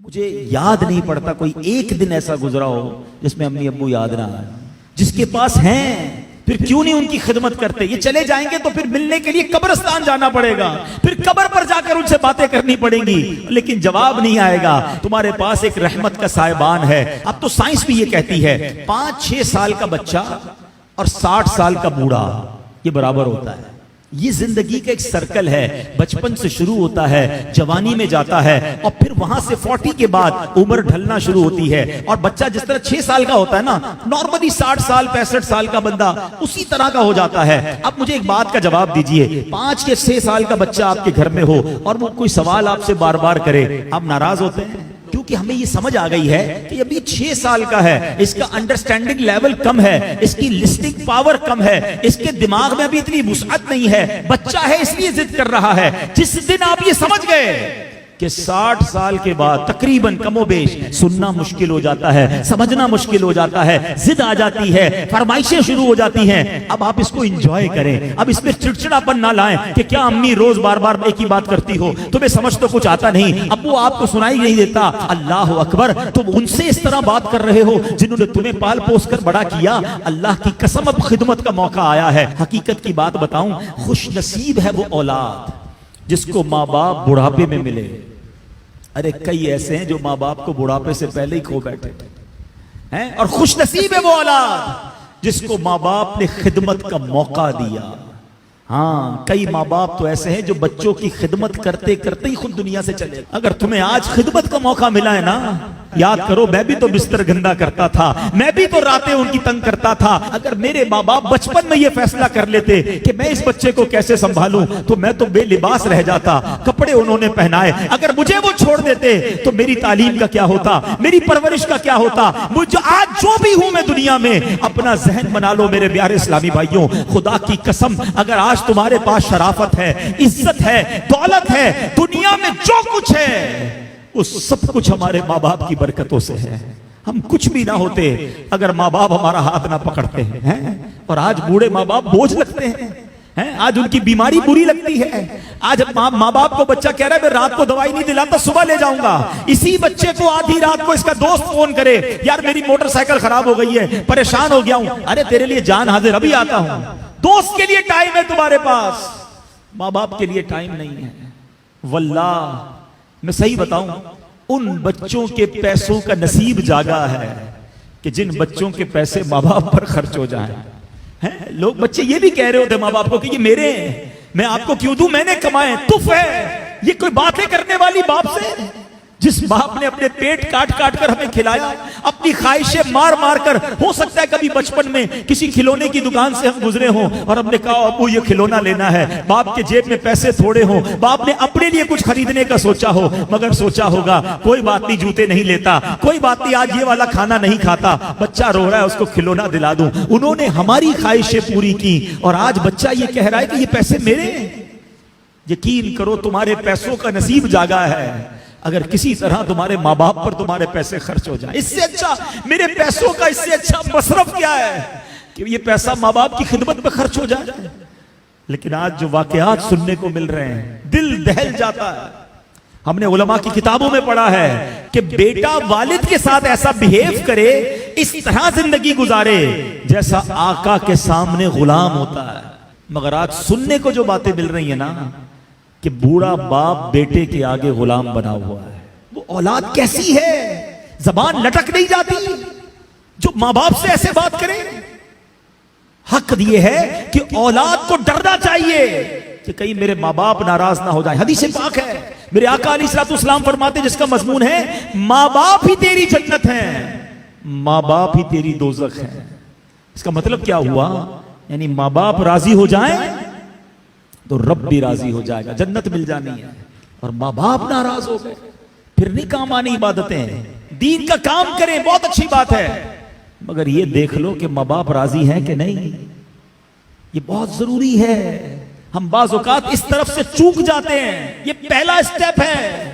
مجھے یاد نہیں پڑتا کوئی ایک دن ایسا گزرا ہو جس میں امی ابو یاد نہ آئے. جس کے پاس ہیں پھر کیوں نہیں ان کی خدمت کرتے؟ یہ چلے جائیں گے تو پھر ملنے کے لیے قبرستان جانا پڑے گا, پھر قبر پر جا کر ان سے باتیں کرنی پڑیں گی, لیکن جواب نہیں آئے گا. تمہارے پاس ایک رحمت کا سائبان ہے. اب تو سائنس بھی یہ کہتی ہے 5-6 سال کا بچہ اور 60 سال کا بوڑھا یہ برابر ہوتا ہے. یہ زندگی کا ایک سرکل ہے, بچپن سے شروع ہوتا ہے, جوانی میں جاتا ہے, اور پھر وہاں سے 40 کے بعد عمر ڈھلنا شروع ہوتی ہے. اور بچہ جس طرح 6 سال کا ہوتا ہے نا, نارملی 60 سال 65 سال کا بندہ اسی طرح کا ہو جاتا ہے. اب مجھے ایک بات کا جواب دیجئے, 5 یا 6 سال کا بچہ آپ کے گھر میں ہو اور وہ کوئی سوال آپ سے بار بار کرے, آپ ناراض ہوتے ہیں؟ کیونکہ ہمیں یہ سمجھ آ گئی ہے کہ ابھی 6 سال کا ہے, اس کا انڈرسٹینڈنگ لیول کم ہے, اس کی لسننگ پاور کم ہے, اس کے دماغ میں ابھی اتنی وسعت نہیں ہے, بچہ ہے اس لیے ضد کر رہا ہے. جس دن آپ یہ سمجھ گئے کہ 60 سال کے بعد تقریباً کم و بیش سننا مشکل ہو جاتا ہے, سمجھنا مشکل ہو جاتا ہے, ضد آ جاتی ہے, فرمائشیں شروع ہو جاتی ہیں, اب آپ اس کو انجوائے کریں. اب اس میں چڑچڑاپن نہ لائیں کہ کیا امی روز بار بار ایک ہی بات کرتی ہو, تمہیں سمجھ تو کچھ آتا نہیں, ابو آپ کو سنائی نہیں دیتا. اللہ اکبر, تم ان سے اس طرح بات کر رہے ہو جنہوں نے تمہیں پال پوس کر بڑا کیا. اللہ کی قسم اب خدمت کا موقع آیا ہے. حقیقت کی بات بتاؤں, خوش نصیب ہے وہ اولاد جس کو ماں باپ بڑھاپے میں ملے. ارے کئی ایسے ہیں جو ماں باپ کو بڑھاپے سے پہلے ہی کھو بیٹھے ہیں, اور خوش نصیب ہے وہ اولاد جس کو ماں باپ نے خدمت کا موقع دیا. ہاں, کئی ماں باپ تو ایسے ہیں جو بچوں کی خدمت کرتے کرتے ہی خود دنیا سے چلے. اگر تمہیں آج خدمت کا موقع ملا ہے نا, یاد کرو میں بھی تو بستر گندا کرتا تھا, میں بھی تو راتیں ان کی تنگ کرتا تھا. اگر میرے ماں باپ بچپن میں یہ فیصلہ کر لیتے کہ میں اس بچے کو کیسے سنبھالوں تو میں تو بے لباس رہ جاتا. کپڑے انہوں نے پہنائے, اگر مجھے وہ چھوڑ دیتے تو میری تعلیم کا کیا ہوتا, میری پرورش کا کیا ہوتا. مجھے آج جو بھی ہوں میں دنیا میں, اپنا ذہن بنا لو میرے پیارے اسلامی بھائیوں, خدا کی قسم اگر آج تمہارے پاس شرافت ہے, عزت ہے, دولت ہے, دنیا میں جو کچھ ہے وہ سب کچھ ہمارے ماں باپ کی برکتوں سے ہے. ہم کچھ بھی نہ ہوتے اگر ماں باپ ہمارا ہاتھ نہ پکڑتے ہیں. اور آج بوڑھے ماں باپ بوجھ لگتے ہیں, آج ان کی بیماری بری لگتی ہے. آج ماں باپ کو بچہ کہہ رہا ہے میں رات کو دوائی نہیں دلاتا, صبح لے جاؤں گا. اسی بچے کو آدھی رات کو اس کا دوست فون کرے, یار میری موٹر سائیکل خراب ہو گئی ہے, پریشان ہو گیا ہوں. ارے تیرے لیے جان حاضر, ابھی آتا ہوں. دوست کے لیے ٹائم ہے تمہارے پاس, ماں باپ کے لیے ٹائم نہیں ہے. واللہ میں صحیح بتاؤں, ان بچوں کے پیسوں کا نصیب جاگا ہے کہ جن بچوں کے پیسے ماں باپ پر خرچ ہو جائیں. لوگ بچے یہ بھی کہہ رہے ہوتے ماں باپ کو کہ یہ میرے ہیں, میں آپ کو کیوں دوں, میں نے کمائے, تف ہے. یہ کوئی باتیں کرنے والی باپ سے, جس باپ نے اپنے پیٹ کاٹ کاٹ کر ہمیں کھلایا, اپنی خواہشیں مار مار کر. ہو سکتا ہے کبھی بچپن میں کسی کھلونے کی دکان سے ہم گزرے ہوں اور ہم نے کہا ابو یہ کھلونا لینا ہے, باپ کے جیب میں پیسے تھوڑے ہوں, باپ نے اپنے لیے کچھ خریدنے کا سوچا ہو, مگر سوچا ہوگا کوئی بات نہیں جوتے نہیں لیتا, کوئی بات نہیں آج یہ والا کھانا نہیں کھاتا, بچہ رو رہا ہے اس کو کھلونا دلا دوں. انہوں نے ہماری خواہشیں پوری کی, اور آج بچہ یہ کہہ رہا ہے کہ یہ پیسے میرے ہیں. یقین کرو تمہارے پیسوں کا نصیب جاگا ہے اگر کسی طرح تمہارے ماں باپ پر تمہارے پیسے خرچ ہو جائیں. اس سے اچھا میرے پیسوں کا اس سے اچھا مصرف کیا ہے کہ یہ پیسہ ماں باپ کی خدمت میں خرچ ہو جائے. لیکن آج جو واقعات سننے کو مل رہے ہیں دل دہل جاتا ہے. ہم نے علماء کی کتابوں میں پڑھا ہے کہ بیٹا والد کے ساتھ ایسا بہیو کرے, اس طرح زندگی گزارے جیسا آقا کے سامنے غلام ہوتا ہے. مگر آج سننے کو جو باتیں مل رہی ہیں نا کہ بوڑھا باپ بیٹے کے آگے غلام بنا ہوا ہے. وہ اولاد کیسی ہے, زبان لٹک نہیں جاتی جو ماں باپ سے ایسے بات کرے. حق یہ ہے کہ اولاد کو ڈرنا چاہیے کہ کہیں میرے ماں باپ ناراض نہ ہو جائیں. حدیث پاک ہے, میرے آقا علیہ الصلوۃ والسلام فرماتے جس کا مضمون ہے ماں باپ ہی تیری جنت ہیں, ماں باپ ہی تیری دوزخ ہے. اس کا مطلب کیا ہوا, یعنی ماں باپ راضی ہو جائیں تو رب بھی راضی ہو جائے گا, جنت مل جانی ہے. اور ماں باپ ناراض ہو گئے پھر نہیں کام آنی عبادتیں, دین کا کام کریں بہت اچھی بات ہے, مگر یہ دیکھ لو کہ ماں باپ راضی ہیں کہ نہیں, یہ بہت ضروری ہے. ہم بعض اوقات اس طرف سے چوک جاتے ہیں, یہ پہلا اسٹیپ ہے.